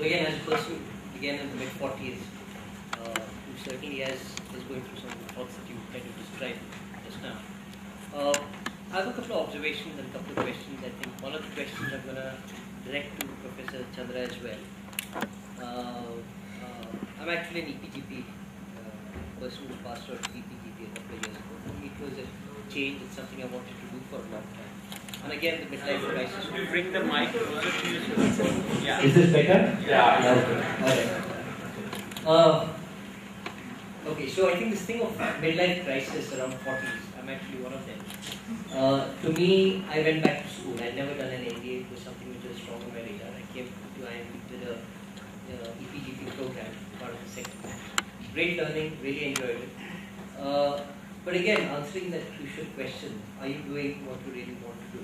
again, as a person, again in the mid-40s, who certainly is going through some of the thoughts that you kind of described just now. I have a couple of observations and a couple of questions. I think one of the questions I'm going to direct to Professor Chandra as well. I'm actually an EPGP person who passed out EPGP a couple of years ago. For me, it was a change. It's something I wanted to do for a long time. And again, the midlife crisis. Could you bring the mic closer to you? Yeah. Is this better? Yeah. Okay. All right. Okay, so I think this thing of midlife crisis around 40s, I'm actually one of them. To me, I went back to school. I'd never done an MBA. It was something which was strong on my radar. I came to IIMB with a EPGP program, part of the second batch. Great learning, really enjoyed it. But again, answering that crucial question, are you doing what you really want to do,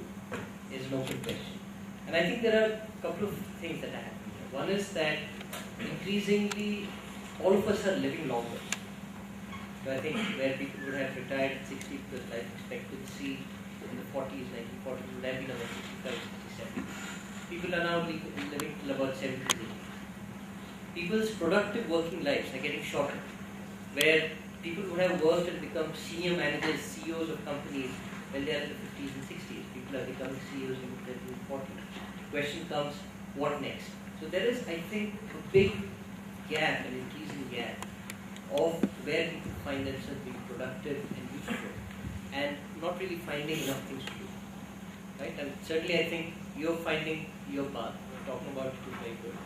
is an open question. And I think there are a couple of things that are happening here. One is that increasingly, all of us are living longer. So I think where people would have retired at 60 because life expectancy in the 40s, 1940s would have been about 65, 67. People are now living till about 70, 80. People's productive working lives are getting shorter, where people who have worked and become senior managers, CEOs of companies when they are in the 50s and 60s. People are becoming CEOs in the 30s and 40s. The question comes, what next? So there is, I think, a big gap, an increasing gap, of where people find themselves being productive and useful, and not really finding enough things to do. Right? And certainly I think you're finding your path. We're talking about it is very good.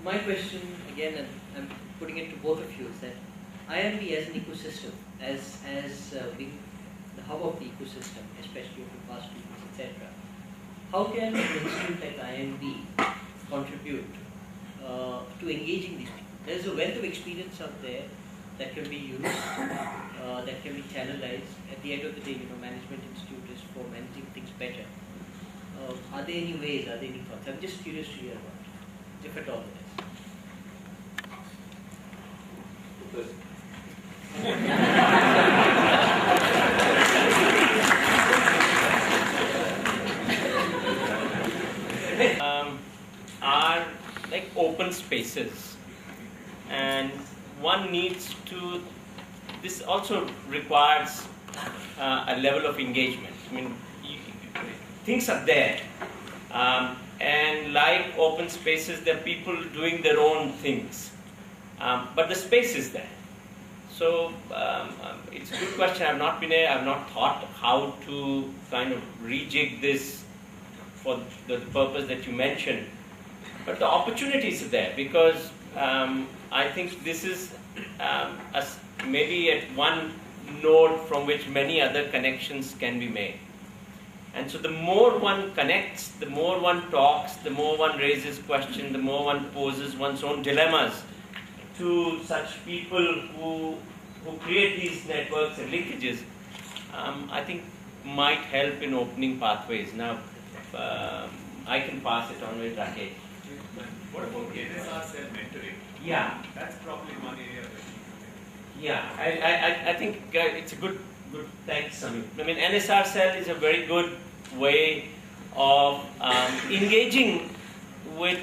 My question, again, and I'm putting it to both of you, is that IIMB as an ecosystem, as being the hub of the ecosystem, especially over the past 2 years, etc., how can an institute like IIMB contribute to engaging these people? There's a wealth of experience out there that can be used, that can be channelized. At the end of the day, Management Institute is for managing things better. Are there any ways, are there any thoughts? I'm just curious to hear about it, if at all there is. Are like open spaces. And one needs to, this also requires a level of engagement. I mean, things are there. And like open spaces, there are people doing their own things. But the space is there. So it's a good question. I've not thought how to kind of rejig this for the purpose that you mentioned. But the opportunities are there because I think this is maybe at one node from which many other connections can be made. And so the more one connects, the more one talks, the more one raises questions, the more one poses one's own dilemmas to such people who create these networks and linkages, I think might help in opening pathways. Now, I can pass it on with Rakesh. What about NSR cell mentoring? Yeah. That's probably one area that Yeah, I think it's a good thanks, Samir. I mean, NSR cell is a very good way of engaging with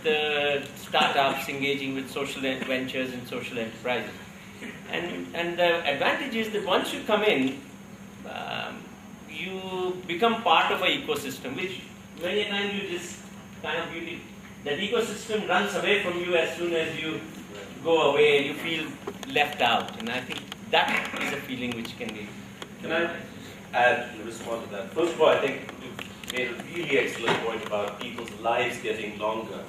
the startups, engaging with social ventures and social enterprises. And the advantage is that once you come in, you become part of an ecosystem, which many times you just kind of that ecosystem runs away from you as soon as you go away and you feel left out. And I think that is a feeling which can be. Can I add and respond to that? First of all, I think you've made a really excellent point about people's lives getting longer.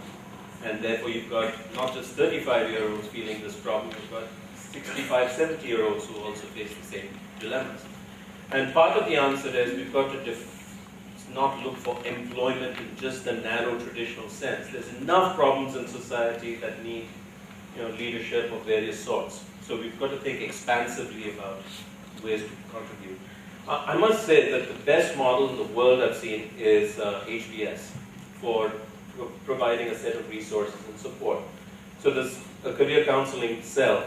And therefore you've got not just 35-year-olds feeling this problem, you've got 65, 70-year-olds who also face the same dilemmas. And part of the answer is we've got to not look for employment in just the narrow traditional sense. There's enough problems in society that need leadership of various sorts. So we've got to think expansively about ways to contribute. I must say that the best model in the world I've seen is HBS for providing a set of resources and support. So there's a career counseling cell,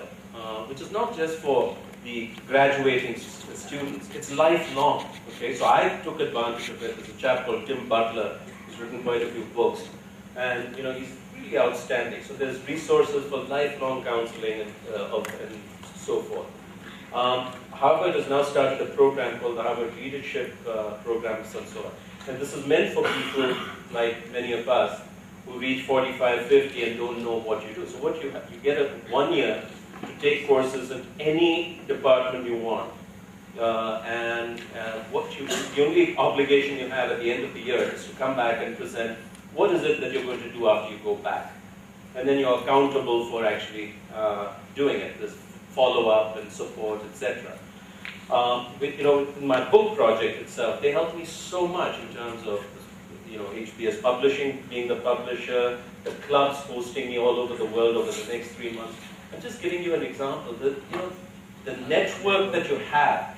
which is not just for the graduating students, it's lifelong. Okay, so I took advantage of it. There's a chap called Tim Butler who's written quite a few books. And he's really outstanding. So there's resources for lifelong counseling and so forth. Harvard has now started a program called the Harvard Leadership Programs and so on. And this is meant for people like many of us who reach 45, 50 and don't know what you do. So what you get 1 year to take courses in any department you want. The only obligation you have at the end of the year is to come back and present what is it that you're going to do after you go back. And then you're accountable for actually doing it. There's follow-up and support, etc. In my book project itself, they helped me so much in terms of HBS Publishing, being the publisher, the clubs hosting me all over the world over the next 3 months. I'm just giving you an example. The network that you have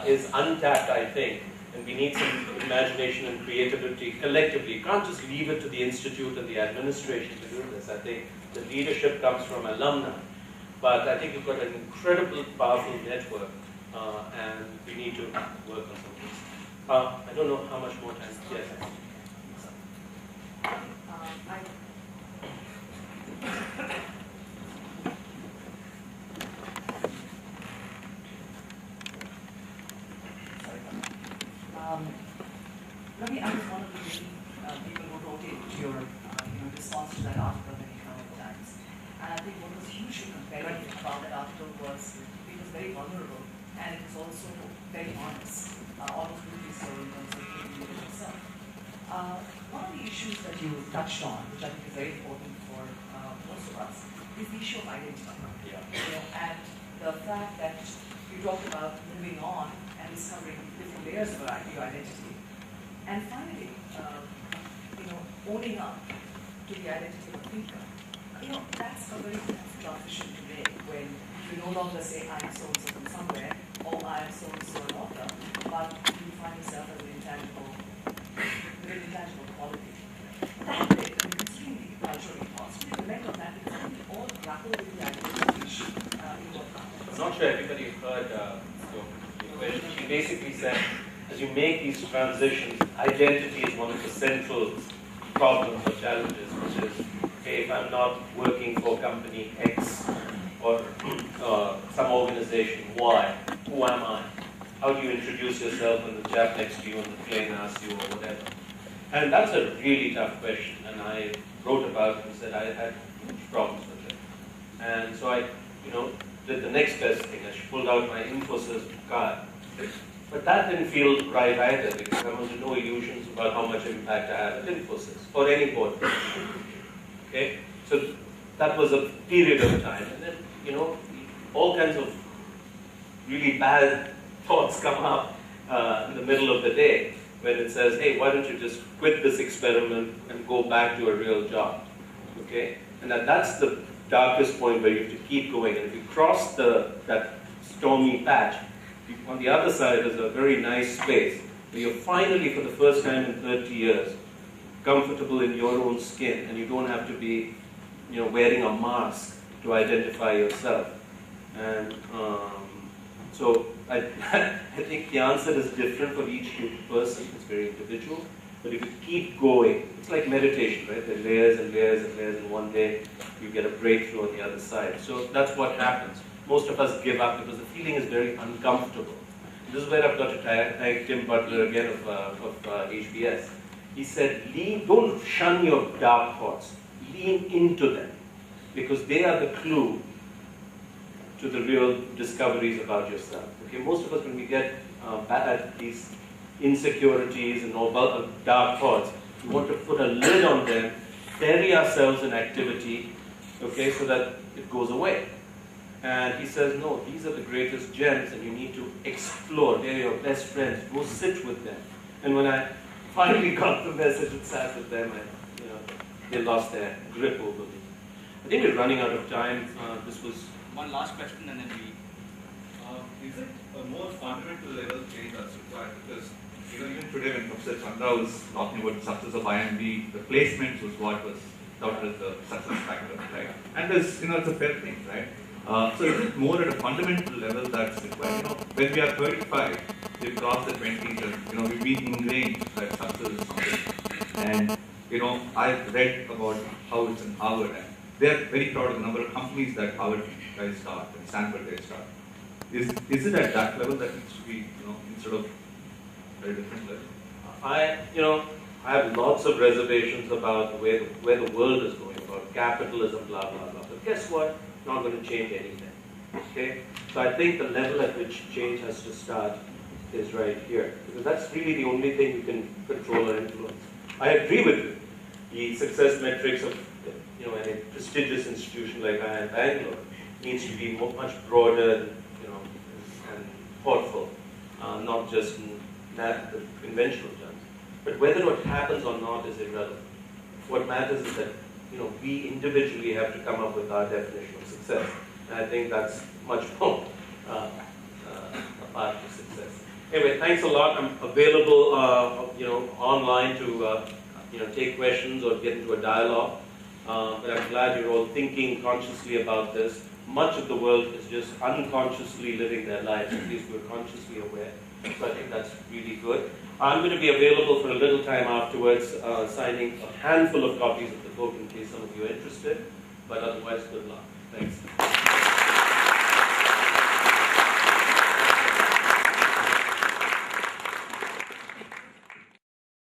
is untapped, I think, and we need some imagination and creativity collectively. You can't just leave it to the institute and the administration to do this. I think the leadership comes from alumni, but I think you've got an incredible, powerful network, and we need to work on some things. I don't know how much more time. Yes. Ravi, I was one of the people who wrote into your response to that article in the Economic Times. And I think what was hugely compelling about that article was it was very vulnerable and it was also very honest, almost really so in terms of the itself. One of the issues that you touched on, which I think is very important for most of us, is the issue of identity. Yeah. And the fact that you talked about moving on and discovering different layers of your identity. And finally, owning up to the identity of a thinker. That's a very tough transition to make when you no longer say, I am so-and-so from somewhere, or I am so-and-so an author, but you find yourself as an intangible quality. That way, considering the cultural cost, we comment on that because we all grapple with the identity issue in what I'm not sure everybody heard where she basically said, as you make these transitions, identity is one of the central problems or challenges, which is, okay, if I'm not working for company X or some organization Y, who am I? How do you introduce yourself when the chap next to you on the plane asks you or whatever? And that's a really tough question, and I wrote about it and said I had huge problems with it. And so I, did the next best thing. I pulled out my Infosys card. But that didn't feel right either, because I was under no illusions about how much impact I had at Infosys or any board. Okay? So that was a period of time. And then, all kinds of really bad thoughts come up in the middle of the day when it says, hey, why don't you just quit this experiment and go back to a real job? Okay? And that's the darkest point where you have to keep going. And if you cross that stormy patch, on the other side is a very nice space where you're finally, for the first time in 30 years, comfortable in your own skin, and you don't have to be, wearing a mask to identify yourself. And so I think the answer is different for each person. It's very individual. But if you keep going, it's like meditation, right? There are layers and layers and layers, and one day you get a breakthrough on the other side. So that's what happens. Most of us give up because the feeling is very uncomfortable. This is where I've got to thank Tim Butler again of HBS. He said, don't shun your dark thoughts. Lean into them, because they are the clue to the real discoveries about yourself. Okay, most of us, when we get bad at these insecurities and all dark thoughts, we want to put a lid on them, bury ourselves in activity, okay, so that it goes away. And he says, no, these are the greatest gems, and you need to explore. They're your best friends. Go sit with them. And when I finally got the message and sat with them, they lost their grip over me. I think we're running out of time. This was one last question, and then we. Is it a more fundamental level change that's required? Because even today, when Professor Chandra was talking about the success of IIMB, the placements was what was thought as the success factor, right? And it's a fair thing, right? So is it more at a fundamental level that's required? When we are 35, we've crossed the 20s, and we've been ingrained that success is something. And I've read about how it's in Harvard, and they're very proud of the number of companies that Harvard guys start and Stanford guys start. Is it at that level that needs to be, instead of very different level? I have lots of reservations about where the world is going, about capitalism, blah, blah, blah. But guess what? Not going to change anything. Okay? So I think the level at which change has to start is right here. Because that's really the only thing you can control or influence. I agree with you. The success metrics of a prestigious institution like IIM Bangalore needs to be much broader and thoughtful, not just in the conventional terms. But whether what happens or not is irrelevant. What matters is that we individually have to come up with our definition of success, and I think that's much more a part of success. Anyway, thanks a lot. I'm available, online to take questions or get into a dialogue. But I'm glad you're all thinking consciously about this. Much of the world is just unconsciously living their lives. At least we're consciously aware. So I think that's really good. I'm going to be available for a little time afterwards, signing a handful of copies of the book in case some of you are interested. But otherwise, good luck. Thanks.